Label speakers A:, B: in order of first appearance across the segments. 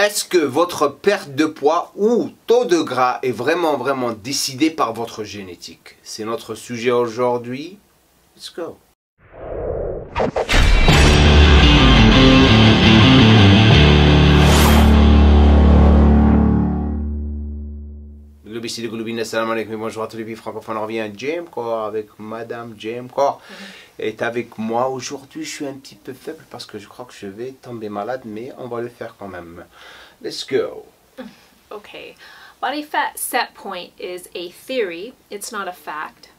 A: Est-ce que votre perte de poids ou taux de gras est vraiment décidé par votre génétique? C'est notre sujet aujourd'hui. Let's go. Salam alaikum, bonjour à tous les pays francophones. On revient à JamCore avec Madame JamCore est avec moi. Aujourd'hui, je suis un petit peu faible parce que je crois que je vais tomber malade, mais on va le faire quand même. Let's go.
B: Okay. Body fat set point is a theory. It's not a fact.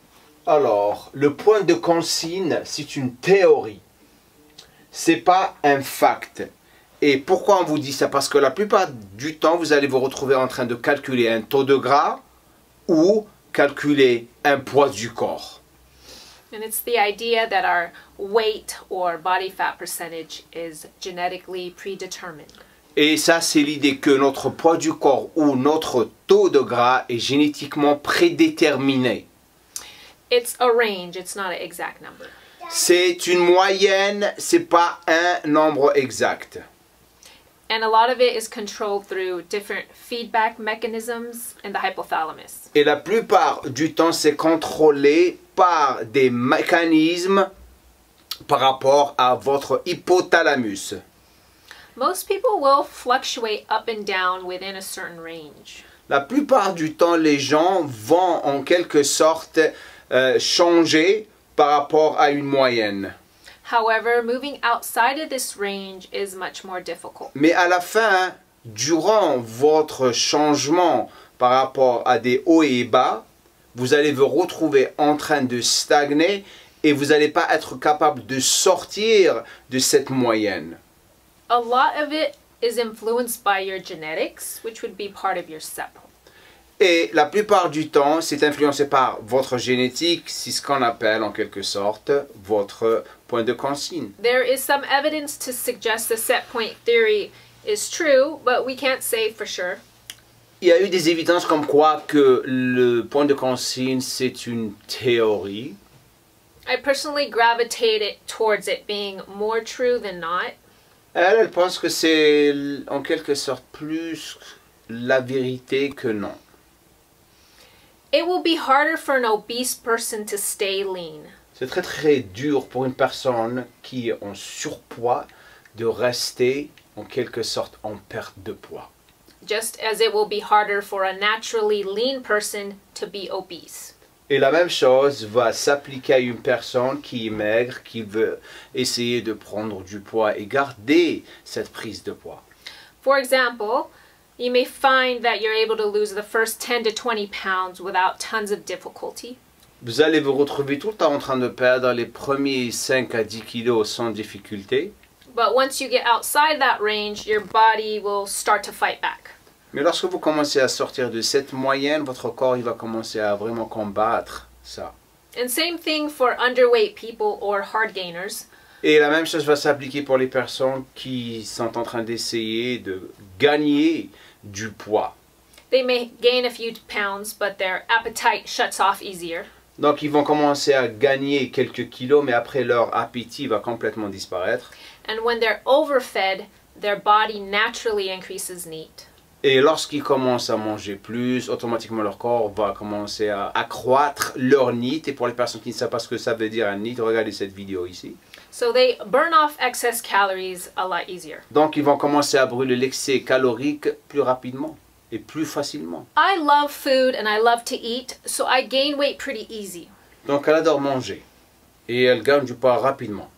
A: Alors, le point de consigne, c'est une théorie. C'est pas un fact. Et pourquoi on vous dit ça? Parce que la plupart du temps, vous allez vous retrouver en train de calculer un taux de gras ou calculer un poids du corps.
B: And it's the idea that our weight or body fat percentage is genetically predetermined.
A: Et ça, c'est l'idée que notre poids du corps ou notre taux de gras est génétiquement prédéterminé.
B: It's a range, it's not an exact number.
A: C'est une moyenne, c'est pas un nombre exact.
B: And a lot of it is controlled through different feedback mechanisms in the hypothalamus.
A: Et la plupart du temps, c'est contrôlé par des mécanismes par rapport à votre hypothalamus.
B: Most people will fluctuate up and down within a certain range.
A: La plupart du temps, les gens vont en quelque sorte changer par rapport à une moyenne.
B: However, moving outside of this range is much more difficult.
A: Mais à la fin, durant votre changement par rapport à des hauts et bas, vous allez vous retrouver en train de stagner et vous n'allez pas être capable de sortir de cette moyenne.
B: A lot of it is influenced by your genetics, which would be part of your set point.
A: Et la plupart du temps, c'est influencé par votre génétique, c'est ce qu'on appelle en quelque sorte votre point de consigne.
B: There is some evidence to suggest the set point theory is true, but we can't say for sure.
A: Il y a eu des évidences comme quoi que le point de consigne, c'est une théorie.
B: I personally gravitated towards it being more true than not.
A: Elle pense que c'est en quelque sorte plus la vérité que non.
B: It will be harder for an obese person to stay lean.
A: C'est très dur pour une personne qui est en surpoids de rester en quelque sorte en perte de poids.
B: Just as it will be harder for a naturally lean person to be obese.
A: Et la même chose va s'appliquer à une personne qui est maigre, qui veut essayer de prendre du poids et garder cette prise de poids.
B: For example, you may find that you're able to lose the first 10 to 20 pounds without tons of difficulty.
A: Vous allez vous retrouver tout le temps en train de perdre les premiers 5 à 10 kilos sans difficulté.
B: But once you get outside that range, your body will start to fight back.
A: Mais lorsque vous commencez à sortir de cette moyenne, votre corps il va commencer à vraiment combattre ça.
B: And same thing for underweight people or hard gainers.
A: Et la même chose va s'appliquer pour les personnes qui sont en train d'essayer de gagner du poids.
B: They may gain a few pounds, but their appetite shuts off easier.
A: Donc ils vont commencer à gagner quelques kilos, mais après leur appétit va complètement disparaître.
B: And when they're overfed, their body naturally increases NEAT.
A: Et lorsqu'ils commencent à manger plus, automatiquement leur corps va commencer à accroître leur NEAT. Et pour les personnes qui ne savent pas ce que ça veut dire un NEAT, regardez cette vidéo ici.
B: So they burn off excess calories a lot easier.
A: Donc ils vont commencer à brûler l'excès calorique plus rapidement et plus facilement.
B: I love food and I love to eat, so I gain weight pretty easy.
A: Donc elle adore manger et elle gagne du poids rapidement.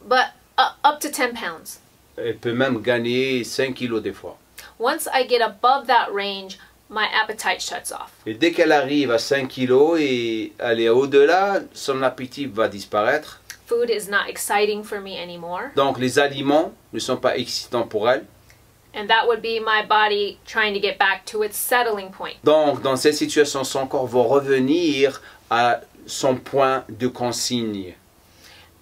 B: But up to 10 pounds.
A: Elle peut même gagner 5 kilos des fois.
B: Once I get above that range, my appetite shuts off.
A: Et dès qu'elle arrive à 5 kilos et elle est au-delà, son appétit va disparaître.
B: Food is not exciting for me anymore.
A: Donc les aliments ne sont pas excitants pour elle.
B: And that would be my body trying to get back to its settling point.
A: Donc dans cette situation, son corps va revenir à son point de consigne.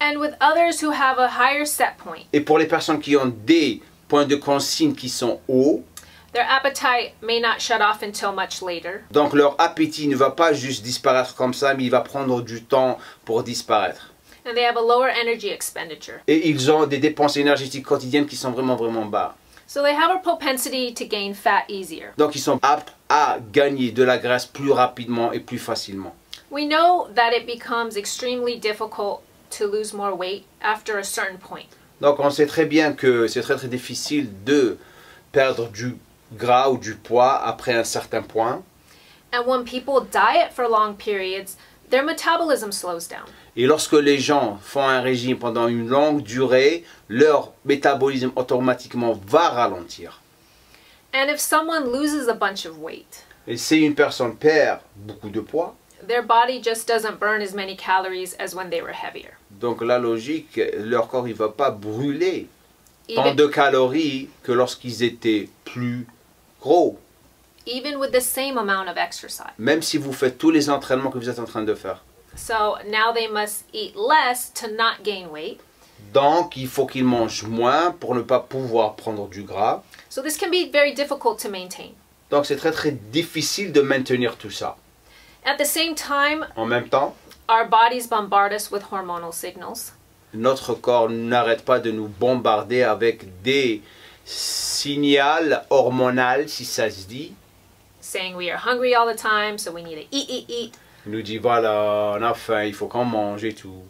B: And with others who have a higher set point,
A: Et pour les personnes qui ont des points de consigne qui sont hauts,
B: their appetite may not shut off until much later.
A: donc leur appétit ne va pas juste disparaître comme ça, mais il va prendre du temps pour disparaître.
B: And they have a lower energy expenditure.
A: Et ils ont des dépenses énergétiques quotidiennes qui sont vraiment bas.
B: So they have a propensity to gain fat easier.
A: Donc ils sont aptes à gagner de la graisse plus rapidement et plus facilement.
B: We know that it becomes extremely difficult to lose more weight after a certain point.
A: Donc on sait très bien que c'est très difficile de perdre du gras ou du poids après un certain point.
B: And when people diet for long periods, their metabolism slows down.
A: Et lorsque les gens font un régime pendant une longue durée, leur métabolisme automatiquement va ralentir.
B: And if someone loses a bunch of weight,
A: Et si une personne perd beaucoup de poids,
B: their body just doesn't burn as many calories as when they were heavier.
A: donc la logique, leur corps ne va pas brûler tant
B: Even,
A: de calories que lorsqu'ils étaient plus gros.
B: even with the same amount of exercise.
A: Même si vous faites tous les entraînements que vous êtes en train de faire.
B: So now they must eat less to not gain weight.
A: Donc il faut qu'ils mangent moins pour ne pas pouvoir prendre du gras.
B: So this can be very difficult to maintain.
A: Donc c'est très difficile de maintenir tout ça.
B: At the same time,
A: En même temps,
B: our bodies bombard us with hormonal signals.
A: notre corps n'arrête pas de nous bombarder avec des signaux hormonaux, si ça se dit.
B: Saying we are hungry all the time, so we need to eat.
A: Il nous dit voilà, on a faim, il faut qu'on mange et tout.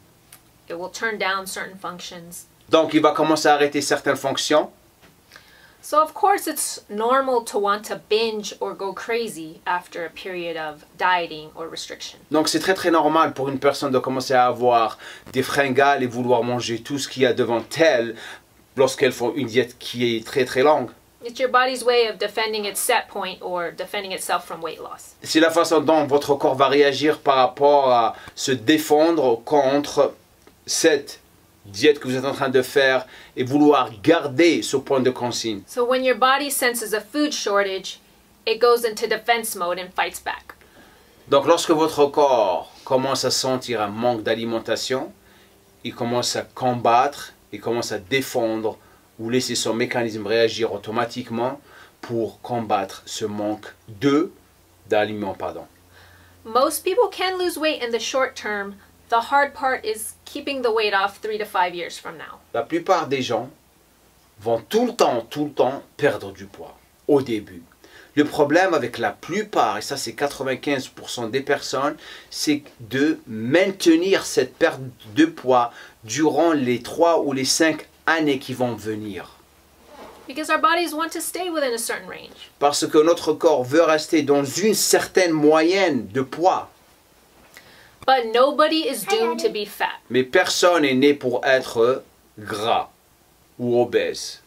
B: It will turn down certain functions.
A: Donc il va commencer à arrêter certaines fonctions.
B: So of course it's normal to want to binge or go crazy after a period of dieting or restriction.
A: Donc c'est très normal pour une personne de commencer à avoir des fringales et vouloir manger tout ce qu'il y a devant elle lorsqu'elles font une diète qui est très longue.
B: It's your body's way of defending its set point or defending itself from weight loss.
A: C'est la façon dont votre corps va réagir par rapport à se défendre contre cette diète que vous êtes en train de faire et vouloir garder ce point de consigne.
B: So when your body senses a food shortage, it goes into defense mode and fights back.
A: Donc lorsque votre corps commence à sentir un manque d'alimentation, il commence à combattre, il commence à défendre ou laisser son mécanisme réagir automatiquement pour combattre ce manque d'aliments.
B: Most people can lose weight in the short term. The hard part is keeping the weight off 3 to 5 years from now.
A: La plupart des gens vont tout le temps perdre du poids au début. Le problème avec la plupart, et ça c'est 95% des personnes, c'est de maintenir cette perte de poids durant les 3 ou les 5 années qui vont venir.
B: Because our bodies want to stay within a certain range.
A: Parce que notre corps veut rester dans une certaine moyenne de poids.
B: But nobody is doomed to be fat.
A: Mais personne n'est né pour être gras ou obèse.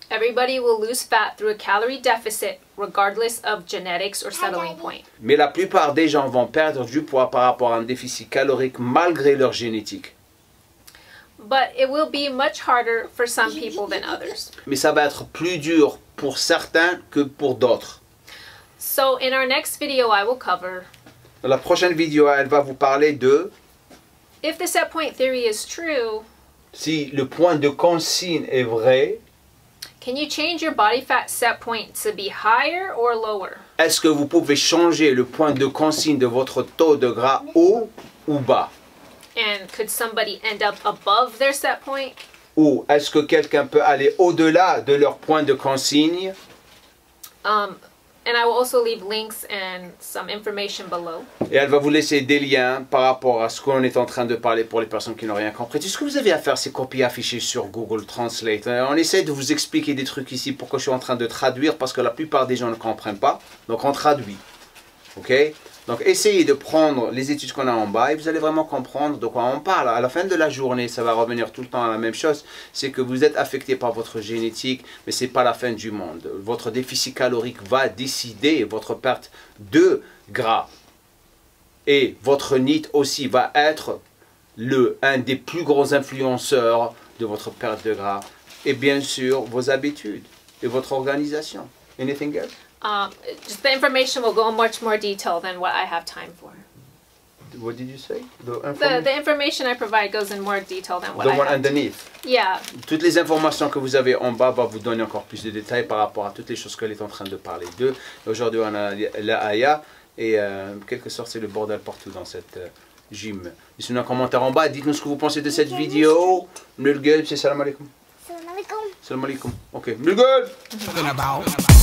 B: Everybody will lose fat through a calorie deficit regardless of genetics or settling point.
A: Mais la plupart des gens vont perdre du poids par rapport à un déficit calorique malgré leur génétique.
B: But it will be much harder for some people than others.
A: Mais ça va être plus dur pour certains que pour d'autres.
B: So in our next video I will cover
A: Dans la prochaine vidéo, elle va vous parler de
B: if the set point theory is true,
A: si le point de consigne est vrai,
B: can you change your body fat set point to be higher or lower?
A: est-ce que vous pouvez changer le point de consigne de votre taux de gras haut ou bas?
B: And could somebody end up above their set point?
A: Ou est-ce que quelqu'un peut aller au-delà de leur point de consigne?
B: And I will also leave links and some information below.
A: Et elle va vous laisser des liens par rapport à ce qu'on est en train de parler pour les personnes qui n'ont rien compris. Tout ce que vous avez à faire, c'est copier, afficher sur Google Translate. On essaie de vous expliquer des trucs ici pour que je suis en train de traduire parce que la plupart des gens ne comprennent pas. Donc on traduit. Ok? Donc essayez de prendre les études qu'on a en bas et vous allez vraiment comprendre de quoi on parle. À la fin de la journée, ça va revenir tout le temps à la même chose. C'est que vous êtes affecté par votre génétique, mais ce n'est pas la fin du monde. Votre déficit calorique va décider votre perte de gras. Et votre NEAT aussi va être un des plus gros influenceurs de votre perte de gras. Et bien sûr, vos habitudes et votre organisation. Anything else?
B: Just the information will go in much more detail than what I have time for.
A: What did you say?
B: The information I provide goes in more detail than what
A: The
B: I
A: one
B: have.
A: underneath.
B: Yeah.
A: Toutes les informations que vous avez en bas vont vous donner encore plus de détails par rapport à toutes les choses qu'elle est en train de parler d'eux. Aujourd'hui, on a la Aya et quelque sorte, c'est le bordel partout dans cette gym. Laissez-nous un commentaire en bas. Dites-nous ce que vous pensez de cette vidéo. Salam alaikum.
C: alaikum.
A: Salam alaikum. Ok. Be good.
D: Talking about